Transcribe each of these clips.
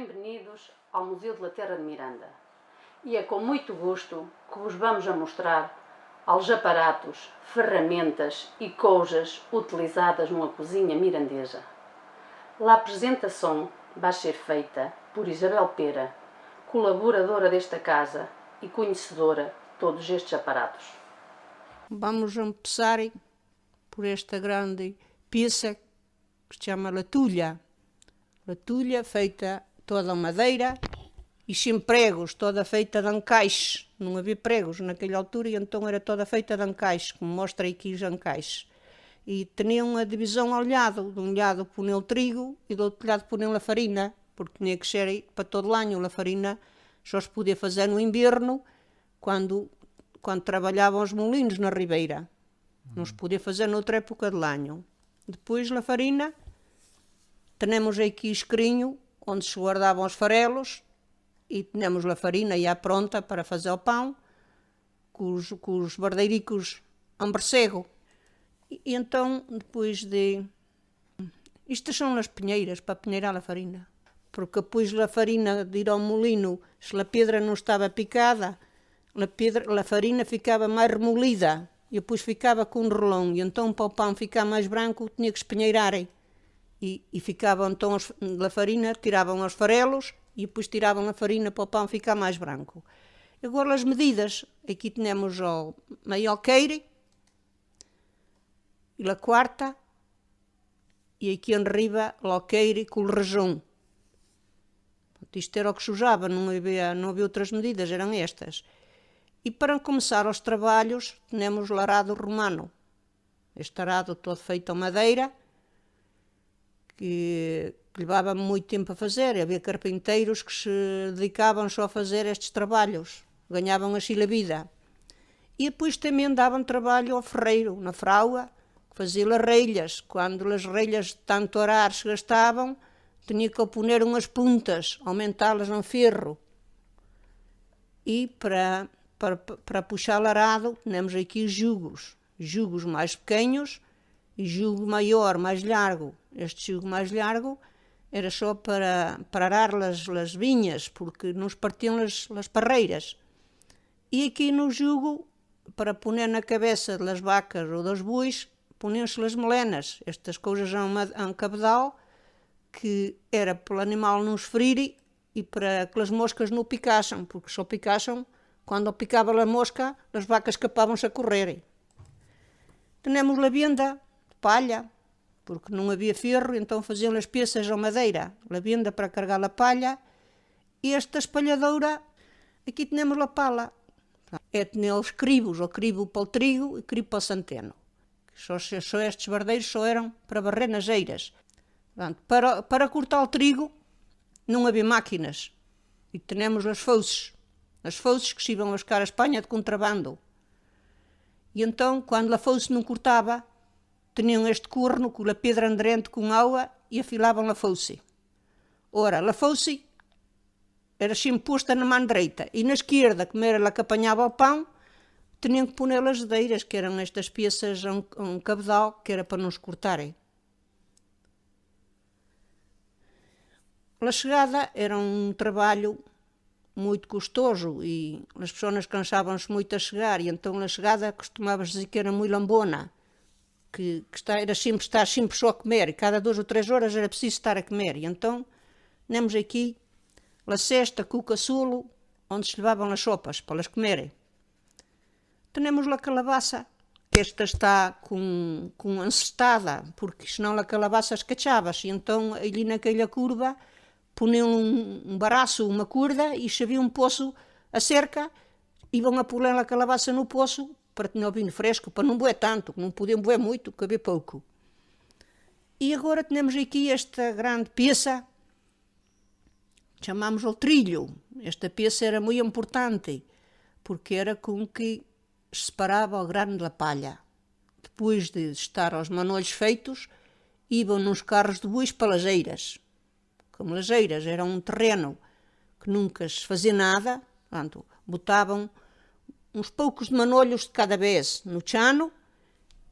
Bem-vindos ao Museu de La Terra de Miranda. E é com muito gosto que vos vamos a mostrar aos aparatos, ferramentas e coisas utilizadas numa cozinha mirandesa. A apresentação vai ser feita por Isabel Pera, colaboradora desta casa e conhecedora de todos estes aparatos. Vamos começar por esta grande peça que se chama latulha. Latulha feita toda madeira e sem pregos, toda feita de encaixe. Não havia pregos naquela altura e então era toda feita de encaixe, como mostra aqui os encaixes. E tinha uma divisão ao lado, de um lado punham o trigo e do outro lado punham a farinha, porque tinha que ser para todo o ano. A farinha só se podia fazer no inverno, quando trabalhavam os molinos na ribeira. Não se podia fazer noutra época do ano. Depois a farinha, temos aqui escrinho, onde se guardavam os farelos, e temos a farinha já pronta para fazer o pão, com os bardeiricos em bercego. E então, depois de... Estas são as pinheiras, para penheirar a farinha. Porque depois a farinha de ir ao molino, se a pedra não estava picada, a farinha ficava mais remolida, e depois ficava com um relão, e então para o pão ficar mais branco, tinha que espinheirar. E ficavam então a farinha, tiravam os farelos, e depois tiravam a farinha para o pão ficar mais branco. Agora as medidas, aqui temos o meio alqueire, e a quarta, e aqui em riba o alqueire com o rejão. Isto era o que se usava, não havia outras medidas, eram estas. E para começar os trabalhos, temos o arado romano. Este arado todo feito a madeira, que levava muito tempo a fazer. Havia carpinteiros que se dedicavam só a fazer estes trabalhos, ganhavam assim a vida. E depois também davam trabalho ao ferreiro, na fraua, que fazia as relhas. Quando as relhas de tanto arar se gastavam, tinha que poner umas puntas, aumentá-las em ferro. E para puxar o arado, temos aqui jugos mais pequenos e jugo maior, mais largo. Este jugo mais largo era só para arar as vinhas, porque nos partiam as parreiras. E aqui no jugo, para pôr na cabeça das vacas ou dos bois, punham-se as melenas, estas coisas em cabedal, que era para o animal não se ferir e para que as moscas não picassem, porque só picassem quando picava a mosca, as vacas escapavam-se a correr. Temos a venda de palha, porque não havia ferro, então faziam as peças à madeira, a venda para carregar a palha, e esta espalhadora, aqui temos a pala. Tinha os cribos, o cribo para o trigo e o cribo para o centeno. Só estes bardeiros só eram para varrer nas eiras. Para cortar o trigo, não havia máquinas, e temos as foices que se iam buscar a Espanha de contrabando. E então, quando a foice não cortava, tinham este corno com a pedra andrente com água e afilavam a foice. Ora, a foice era sempre posta na mão direita, e na esquerda, como era ela que apanhava o pão, tinham que pôr as dedeiras, que eram estas peças um cabedal, que era para não se cortarem. A chegada era um trabalho muito custoso e as pessoas cansavam-se muito a chegar, e então a chegada costumava-se dizer que era muito lambona, que era sempre estar sempre só a comer, e cada 2 ou 3 horas era preciso estar a comer. E então temos aqui a cesta com o caçulo, onde se levavam as sopas para elas comerem. Temos a calabaça, que esta está com encestada, porque senão a calabaça escachava-se, e então ali naquela curva punham um baraço, uma corda, e se havia um poço a cerca, iam a pôr a calabaça no poço para ter o vinho fresco, para não boer tanto, não podiam boer muito, que havia pouco. E agora temos aqui esta grande peça, chamamos o trilho. Esta peça era muito importante, porque era com que se separava o grano da palha. Depois de estar os manolhos feitos, iam nos carros de bois para as eiras. Como as eiras eram um terreno que nunca se fazia nada, portanto, botavam uns poucos de manolhos de cada vez no chano,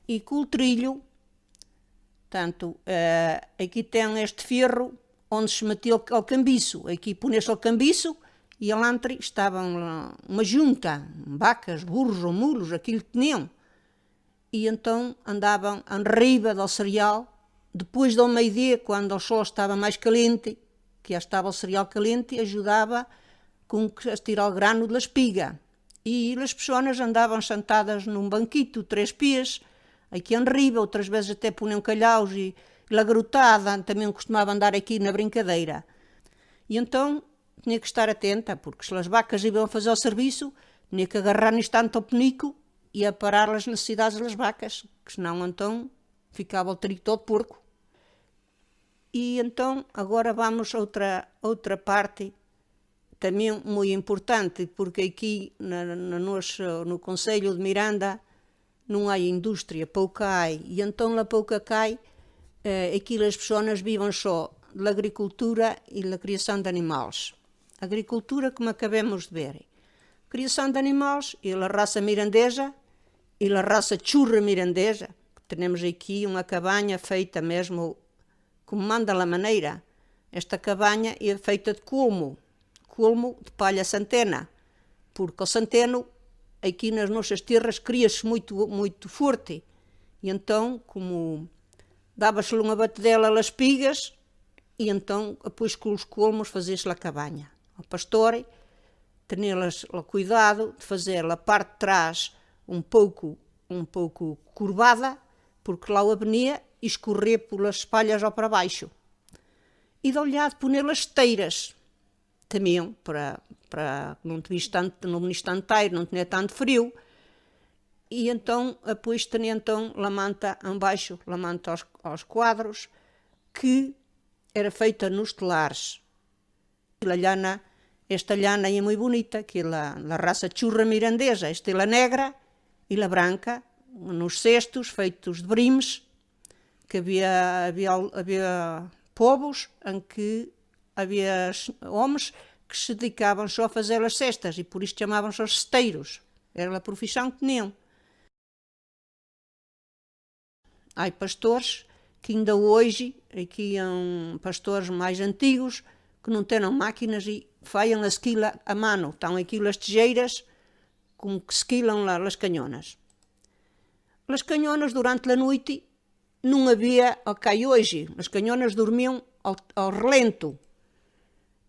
e com o trilho, aqui tem este ferro onde se metia ao cambiço. Aqui punha-se ao cambiço e alantri estavam uma junta, vacas, burros ou mulos, aquilo que tinham. E então andavam arriba do cereal, depois do meio-dia, quando o sol estava mais quente, que já estava o cereal quente, ajudava a tirar o grano da espiga. E as pessoas andavam sentadas num banquito, 3 pés, aqui arriba, outras vezes até punham calhaus e lagrutada, também costumava andar aqui na brincadeira. E então tinha que estar atenta, porque se as vacas iam fazer o serviço, tinha que agarrar no instante ao penico e a parar as necessidades das vacas, que senão então ficava o trigo todo porco. E então agora vamos a outra parte, também muito importante, porque aqui no Concelho de Miranda não há indústria, pouca há, e então lá pouca cai, aqui as pessoas vivem só da agricultura e da criação de animais. Agricultura, como acabamos de ver. Criação de animais e a raça mirandesa e a raça churra mirandesa. Temos aqui uma cabanha feita mesmo como manda a maneira. Esta cabanha é feita de colmo de palha centena, porque o centeno aqui nas nossas terras cria-se muito forte. E então, como dava-se-lhe uma batedela às espigas, e então, depois com os colmos, fazia-se a cabanha. O pastor tinha o cuidado de fazer a parte de trás um pouco curvada, porque lá o avenida e escorrer pelas palhas ou para baixo. E de olhar de pôr as esteiras, também, para não instanteiro, não tinha tanto frio. E então, depois tinha então a manta embaixo, a manta aos quadros, que era feita nos telares. Esta lana é muito bonita, que é a raça churra mirandesa, esta é a negra e a branca, nos cestos feitos de brimes, que havia povos em que havia homens que se dedicavam só a fazer as cestas e por isso chamavam-se os cesteiros. Era a profissão que tinham. Há pastores que ainda hoje, aqui são pastores mais antigos, que não têm máquinas e fazem a esquila a mano. Estão aqui as tijeiras com que esquilam lá as canhonas. As canhonas durante a noite não havia o que há hoje. As canhonas dormiam ao relento.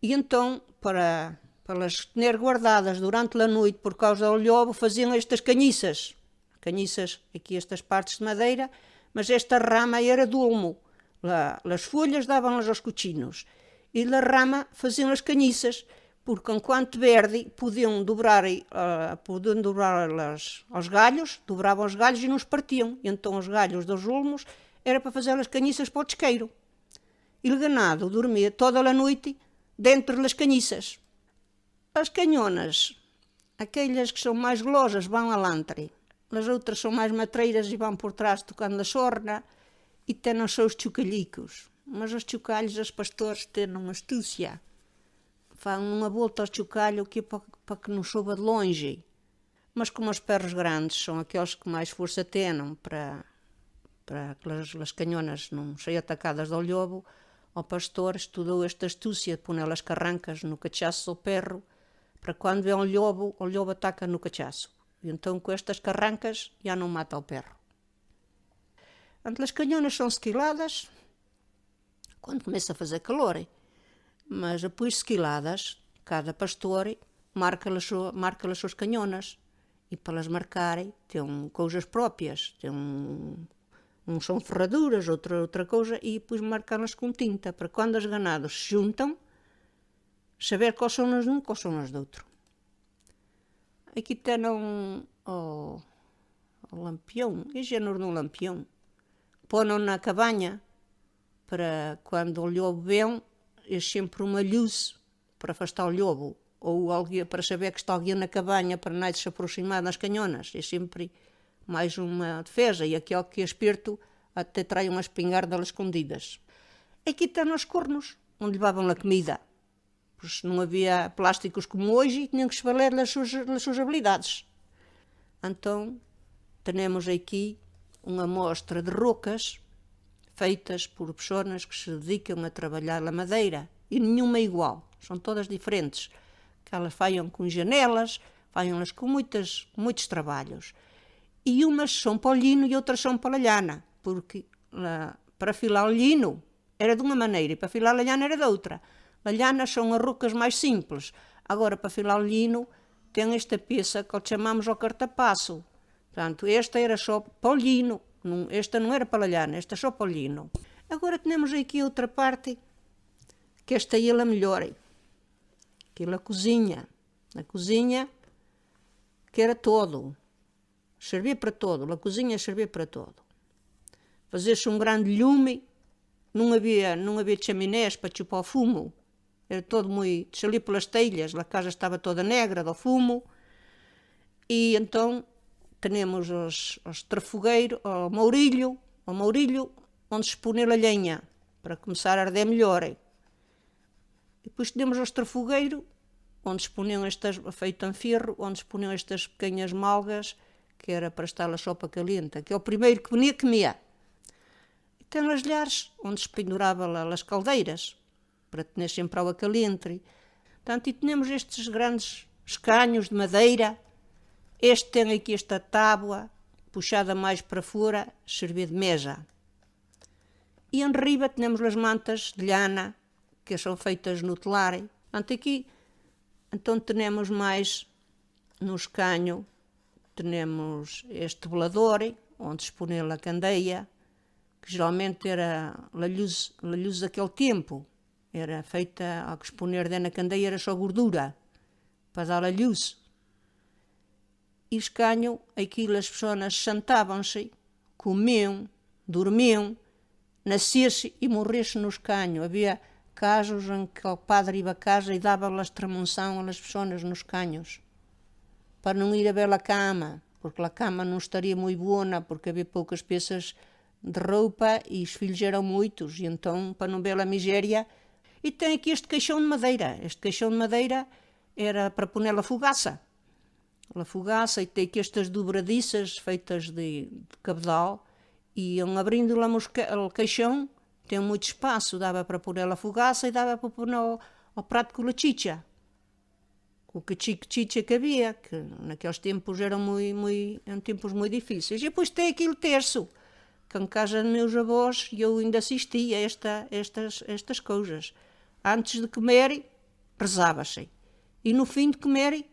E então, para as ter guardadas durante a noite por causa do lobo, faziam estas canhiças. Canhiças, aqui estas partes de madeira, mas esta rama era de olmo. As folhas davam-las aos cochinos. E da rama faziam as canhiças, porque enquanto verde podiam dobrar os galhos, dobravam os galhos e não os partiam. E então os galhos dos olmos era para fazer as canhiças para o desqueiro. E o ganado dormia toda a noite dentro das canhiças. As canhonas, aquelas que são mais golosas, vão alantre. As outras são mais matreiras e vão por trás tocando a sorna e têm os seus chocalhicos. Mas os chocalhos, os pastores, têm uma astúcia. Fazem uma volta ao chocalho que é para que não suba de longe. Mas como os perros grandes são aqueles que mais força têm para que as canhonas não sejam atacadas do lobo, o pastor estudou esta astúcia de pôr as carrancas no cachaço do perro, para quando vê um lobo, o lobo ataca no cachaço. E então com estas carrancas já não mata o perro. Então, as canhonas são esquiladas quando começa a fazer calor, mas depois esquiladas, cada pastor marca as suas canhonas e para as marcarem tem coisas próprias, tem uns são ferraduras, outra coisa, e depois marcá-las com tinta, para quando os ganados se juntam, saber quais são as de um, quais são as do outro. Aqui tem o lampião, é género de um lampião. Põem na cabanha, para quando o lobo vem, é sempre uma luz para afastar o lobo, ou alguém, para saber que está alguém na cabanha, para não se aproximar das canhonas. É sempre mais uma defesa, e aquele que é esperto até trai umas espingardas escondidas. Aqui estão os cornos, onde levavam a comida. Pois não havia plásticos como hoje e tinham que se valer das suas habilidades. Então, temos aqui uma amostra de rocas feitas por pessoas que se dedicam a trabalhar a madeira. E nenhuma é igual, são todas diferentes. Que elas fazem com janelas, fazem-las com muitos trabalhos. E umas são para o lino e outras são para a lhana, porque para afilar o lino era de uma maneira e para afilar a lhana era de outra. A lhana são as rucas mais simples. Agora, para afilar o lino, tem esta peça que chamamos ao cartapaço. Portanto, esta era só para o lino, esta não era para a lhana, esta é só para o lino. Agora temos aqui outra parte, que esta aí é melhor. Aquilo a cozinha. A cozinha, que era todo. Servia para todo, a cozinha servia para todo. Fazia-se um grande lume, não havia chaminés para chupar o fumo. Era todo muito... ali pelas telhas, a casa estava toda negra do fumo. E então temos os trafogueiros, o mourilho onde se punha a lenha, para começar a arder melhor. E depois temos os trafogueiros, onde se punham feito em ferro, onde se punham estas pequenas malgas, que era para estar a sopa caliente, que é o primeiro que vinha, comia. E tem as lhares, onde se pendurava as caldeiras, para ter sempre água caliente. Portanto, e temos estes grandes escanhos de madeira. Este tem aqui esta tábua, puxada mais para fora, servir de mesa. E em riba temos as mantas de lhana, que são feitas no telar. Portanto, aqui, então, temos mais no escanho, temos este velador, onde se punha a candeia, que geralmente era a luz daquele tempo. Era feita, ao que se punha na candeia, era só gordura, para dar a luz. E o escanho, aquilo as pessoas sentavam-se, comiam, dormiam, nascia-se e morria-se no escanho. Havia casos em que o padre ia a casa e dava-lhe a extremunção às pessoas nos canhos, para não ir a ver a cama, porque a cama não estaria muito boa, porque havia poucas peças de roupa e os filhos eram muitos, e então, para não ver a miséria. E tem aqui este caixão de madeira. Este caixão de madeira era para pôr a fogaça. A fogaça, e tem aqui estas dobradiças feitas de cabedal, e abrindo lá o caixão, tem muito espaço, dava para pôr a fogaça e dava para pôr ao prato com a chicha. Com a chicha que havia, que naqueles tempos eram tempos muito difíceis. E depois tem aquele terço, que em casa dos meus avós eu ainda assistia a estas coisas. Antes de comer, rezava-se. E no fim de comer,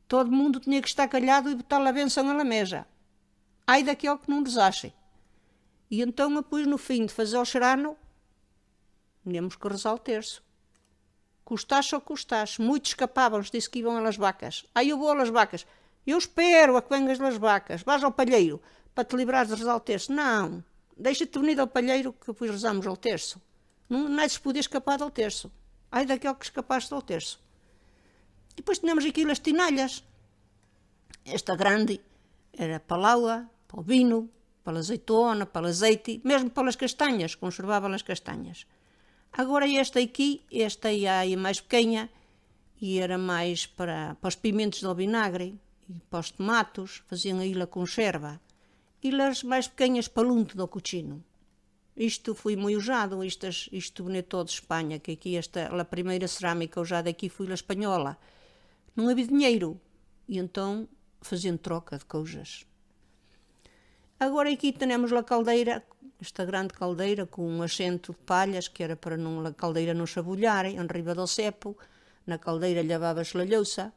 todo mundo tinha que estar calhado e botar a benção na mesa. Ai daquele que não rezasse. E então, depois, no fim de fazer o serano, tínhamos que rezar o terço. Custasse ou custasse. Muitos escapavam-se, disse que iam às vacas. Ai, eu vou às vacas. Eu espero a que vengas das vacas. Vais ao palheiro para te livrares de rezar o terço. Não, deixa-te venir ao palheiro que depois rezamos ao terço. Não se podia escapar do terço. Ai daquele que escapaste do terço. E depois tínhamos aqui as tinalhas. Esta grande era para a água, para o vinho, para a azeitona, para o azeite, mesmo para as castanhas, conservava as castanhas. Agora esta aqui, esta aí é mais pequena, e era mais para os pimentos do vinagre, e para os tomatos, faziam aí a conserva. E as mais pequenas para lunte do cochino. Isto foi muito usado, isto veio todo de Espanha, que aqui a primeira cerâmica usada aqui foi a espanhola. Não havia dinheiro, e então faziam troca de coisas. Agora aqui temos a caldeira, esta grande caldeira com um assento de palhas, que era para a caldeira não se abulhar, em riba do cepo. Na caldeira lavava-se a louça,